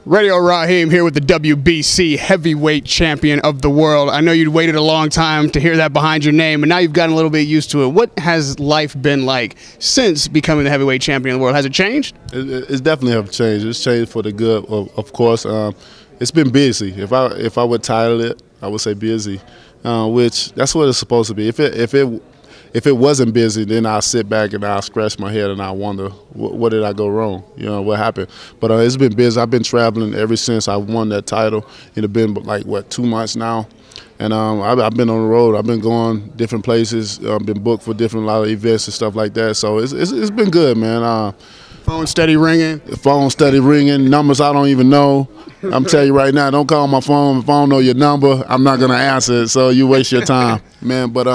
Radio Raheem here with the WBC heavyweight champion of the world. I know you'd waited a long time to hear that behind your name, and now you've gotten a little bit used to it. What has life been like since becoming the heavyweight champion of the world? Has it changed? It's definitely have changed. It's changed for the good, of course. It's been busy. If I would title it, I would say busy, which that's what it's supposed to be. If it wasn't busy, then I'll sit back and I'll scratch my head and I wonder, what did I go wrong? You know, what happened? But it's been busy. I've been traveling ever since I won that title. It's been like, 2 months now? And I've been on the road. I've been going different places. I've been booked for a lot of events and stuff like that. So it's been good, man. Phone steady ringing? Phone steady ringing. Numbers I don't even know. I'm telling you right now, don't call my phone. If I don't know your number, I'm not gonna answer it. So you waste your time, man. But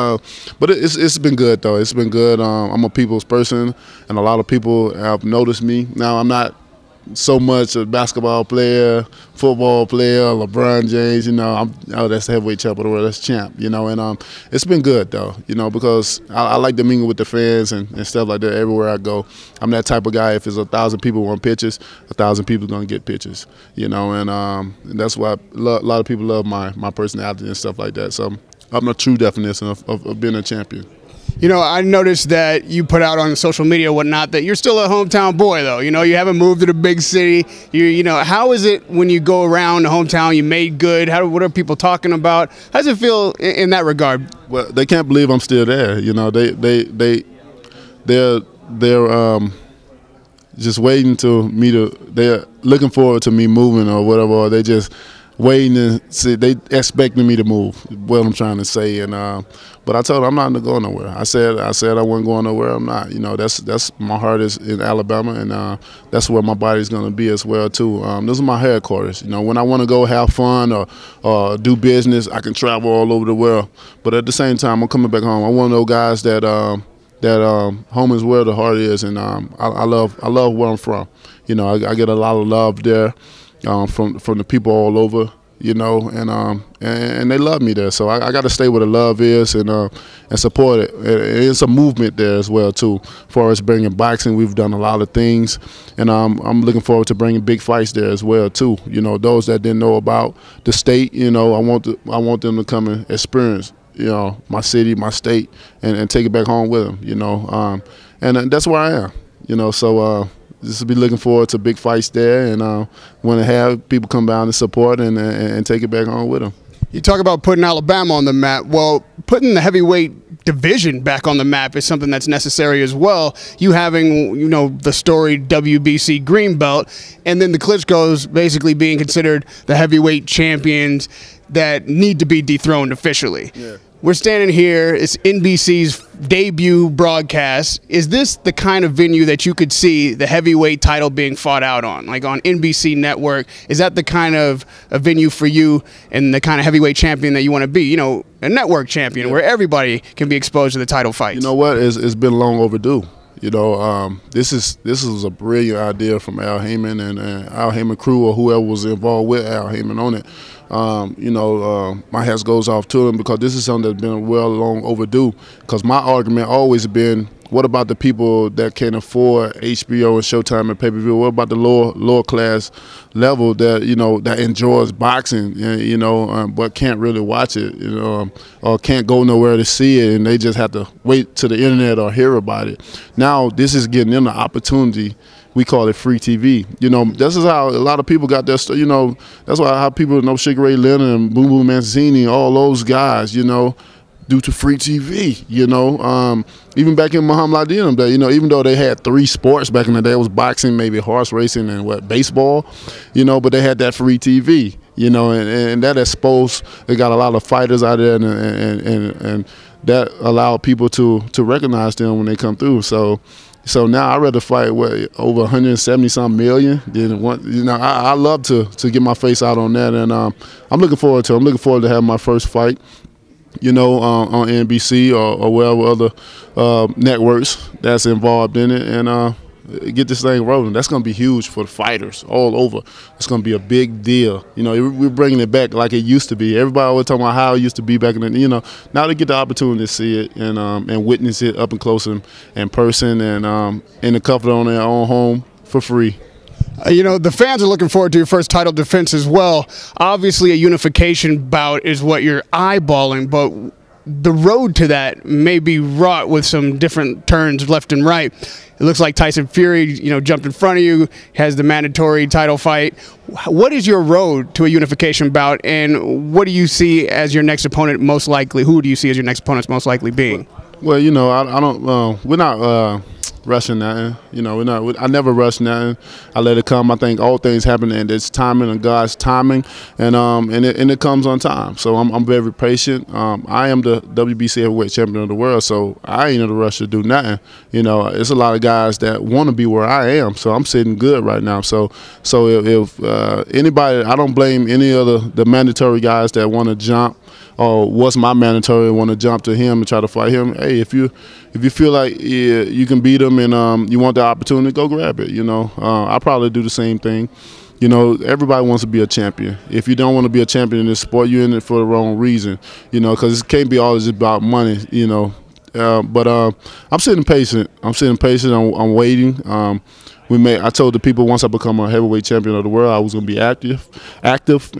it's been good though. It's been good. I'm a people's person, and a lot of people have noticed me. Now I'm not so much a basketball player, football player, LeBron James. You know, that's the heavyweight champ of the world. That's champ. You know, and it's been good though. You know, because I like to mingle with the fans and stuff like that everywhere I go. I'm that type of guy. If there's 1,000 people want pictures, 1,000 people are gonna get pictures. You know, and that's why a lot of people love my personality and stuff like that. So I'm the true definition of being a champion. You know, I noticed that you put out on social media and whatnot that you're still a hometown boy, though. You know, you haven't moved to the big city. You know, how is it when you go around the hometown? You made good. What are people talking about? How does it feel in that regard? Well, they can't believe I'm still there. You know, they're just waiting they're looking forward to me moving or whatever. Or they just waiting to see. They expecting me to move. What I'm trying to say, and but I told them I'm not going to go nowhere. I said I wasn't going nowhere. I'm not. You know, that's my heart is in Alabama, and that's where my body's going to be as well too. This is my headquarters. You know, when I want to go have fun or do business, I can travel all over the world. But at the same time, I'm coming back home. I'm one of those guys that home is where the heart is, and I love where I'm from. You know, I get a lot of love there from the people all over. You know, and they love me there. So I got to stay where the love is and support it. It's a movement there as well too. As far as bringing boxing, we've done a lot of things, and I'm looking forward to bringing big fights there as well too. You know, those that didn't know about the state, you know, I want them to come and experience, you know, my city, my state, and take it back home with them. You know, and that's where I am. You know, so. Just be looking forward to big fights there, and want to have people come down and support and take it back home with them. You talk about putting Alabama on the map. Well, putting the heavyweight division back on the map is something that's necessary as well. You having, you know, the storied WBC green belt, and then the Klitschko's basically being considered the heavyweight champions that need to be dethroned officially. Yeah. We're standing here. It's NBC's debut broadcast. Is this the kind of venue that you could see the heavyweight title being fought out on, like on NBC Network? Is that the kind of a venue for you and the kind of heavyweight champion that you want to be? You know, a network champion where everybody can be exposed to the title fights. You know what? It's been long overdue. You know, this is a brilliant idea from Al Heyman and Al Heyman crew or whoever was involved with Al Heyman on it. You know, my hats goes off to them because this is something that's been well long overdue. Because my argument always been, what about the people that can't afford HBO and Showtime and pay-per-view? What about the lower class level that, you know, that enjoys boxing, you know, but can't really watch it, you know, or can't go nowhere to see it, and they just have to wait to the internet or hear about it. Now this is getting them the opportunity. We call it free TV. You know, this is how a lot of people got their, you know, that's why how people know Sugar Ray Leonard and Boom Boom Mancini, all those guys, you know, due to free TV, you know. Even back in Muhammad Ali and them day, you know, even though they had 3 sports back in the day, it was boxing, maybe horse racing, and baseball, you know, but they had that free TV, you know, and that exposed, they got a lot of fighters out there, and that allowed people to recognize them when they come through. So now I'd rather fight over 170-something million than one. You know, I love to get my face out on that, and I'm looking forward to it. I'm looking forward to having my first fight, you know, on NBC or wherever other networks that's involved in it, and get this thing rolling. That's going to be huge for the fighters all over. It's going to be a big deal. You know, we're bringing it back like it used to be. Everybody always talking about how it used to be back in the, you know, now they get the opportunity to see it and witness it up and close and in person and in the comfort on their own home for free. You know, the fans are looking forward to your first title defense as well. Obviously, a unification bout is what you're eyeballing, but the road to that may be wrought with some different turns left and right. It looks like Tyson Fury, you know, jumped in front of you, has the mandatory title fight. What is your road to a unification bout, and what do you see as your next opponent most likely? Who do you see as your next opponent most likely being? Well, you know, I don't. We're not rushing nothing. You know, I never rush nothing. I let it come. I think all things happen in its timing and God's timing, and it comes on time. So I'm very patient. I am the WBC heavyweight champion of the world, so I ain't in a rush to do nothing. You know, it's a lot of guys that want to be where I am, so I'm sitting good right now. So if anybody, I don't blame any of the mandatory guys that want to jump. Or what's my mandatory, want to jump to him and try to fight him. Hey, if you feel like you can beat him and you want the opportunity, go grab it. You know, I probably do the same thing. You know, everybody wants to be a champion. If you don't want to be a champion in this sport, you're in it for the wrong reason. You know, because it can't be always about money. You know, but I'm sitting patient. I'm waiting. I told the people once I become a heavyweight champion of the world, I was going to be active,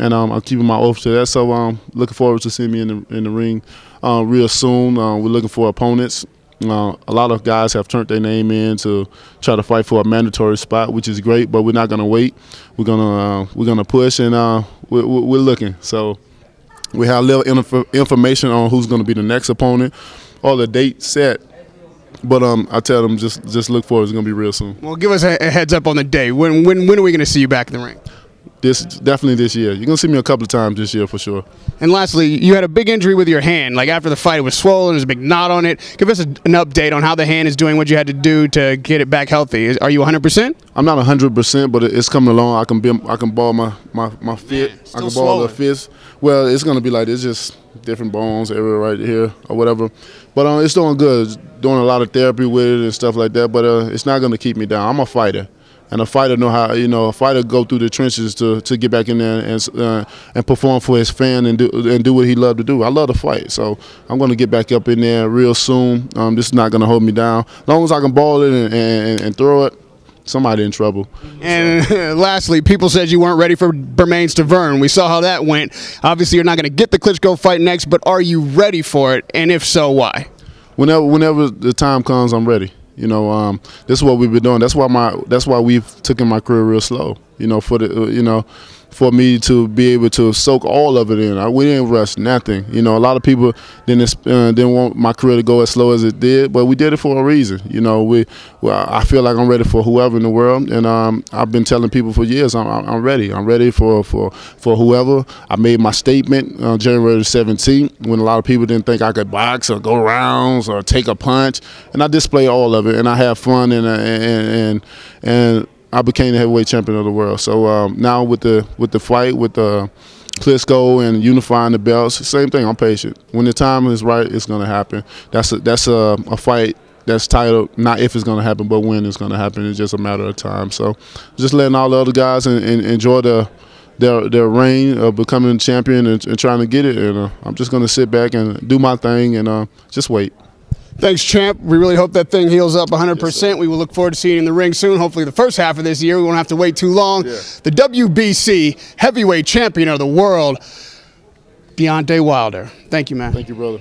and I'm keeping my oath to that. So looking forward to seeing me in the ring real soon. We're looking for opponents. A lot of guys have turned their name in to try to fight for a mandatory spot, which is great. But we're not going to wait. We're gonna push, and we're looking. So we have a little information on who's going to be the next opponent, or the date set. But I tell them just look for it. It's going to be real soon. Well, give us a heads up on the day. When are we going to see you back in the ring? Definitely this year. You're going to see me a couple of times this year for sure. And lastly, you had a big injury with your hand. Like after the fight, it was swollen. There's a big knot on it. Give us an update on how the hand is doing, what you had to do to get it back healthy. Are you 100%? I'm not 100%, but it's coming along. I can ball my fist. I can ball the fist. Well, it's going to be like this, just different bones everywhere right here or whatever. But it's doing good. Doing a lot of therapy with it and stuff like that. But it's not going to keep me down. I'm a fighter. And a fighter know how, you know, a fighter go through the trenches to get back in there and perform for his fan and do what he loved to do. I love to fight, so I'm going to get back up in there real soon. This is not going to hold me down. As long as I can ball it and throw it, somebody in trouble. And lastly, people said you weren't ready for Bermain's Tavern. We saw how that went. Obviously, you're not going to get the Klitschko fight next, but are you ready for it? And if so, why? Whenever the time comes, I'm ready. You know, this is what we've been doing. That's why we've taken my career real slow. You know, for me to be able to soak all of it in. We didn't rush nothing. You know, a lot of people didn't want my career to go as slow as it did, but we did it for a reason. You know, I feel like I'm ready for whoever in the world, and I've been telling people for years I'm ready. I'm ready for whoever. I made my statement on January 17th when a lot of people didn't think I could box or go rounds or take a punch, and I display all of it, and I have fun and I became the heavyweight champion of the world. So now with the fight with Klitschko and unifying the belts, same thing. I'm patient. When the time is right, it's going to happen. That's a fight that's titled not if it's going to happen, but when it's going to happen. It's just a matter of time. So just letting all the other guys enjoy their reign of becoming champion and trying to get it. And I'm just going to sit back and do my thing and just wait. Thanks, champ. We really hope that thing heals up 100%. Yes, we will look forward to seeing you in the ring soon, hopefully the first half of this year. We won't have to wait too long. Yeah. The WBC heavyweight champion of the world, Deontay Wilder. Thank you, man. Thank you, brother.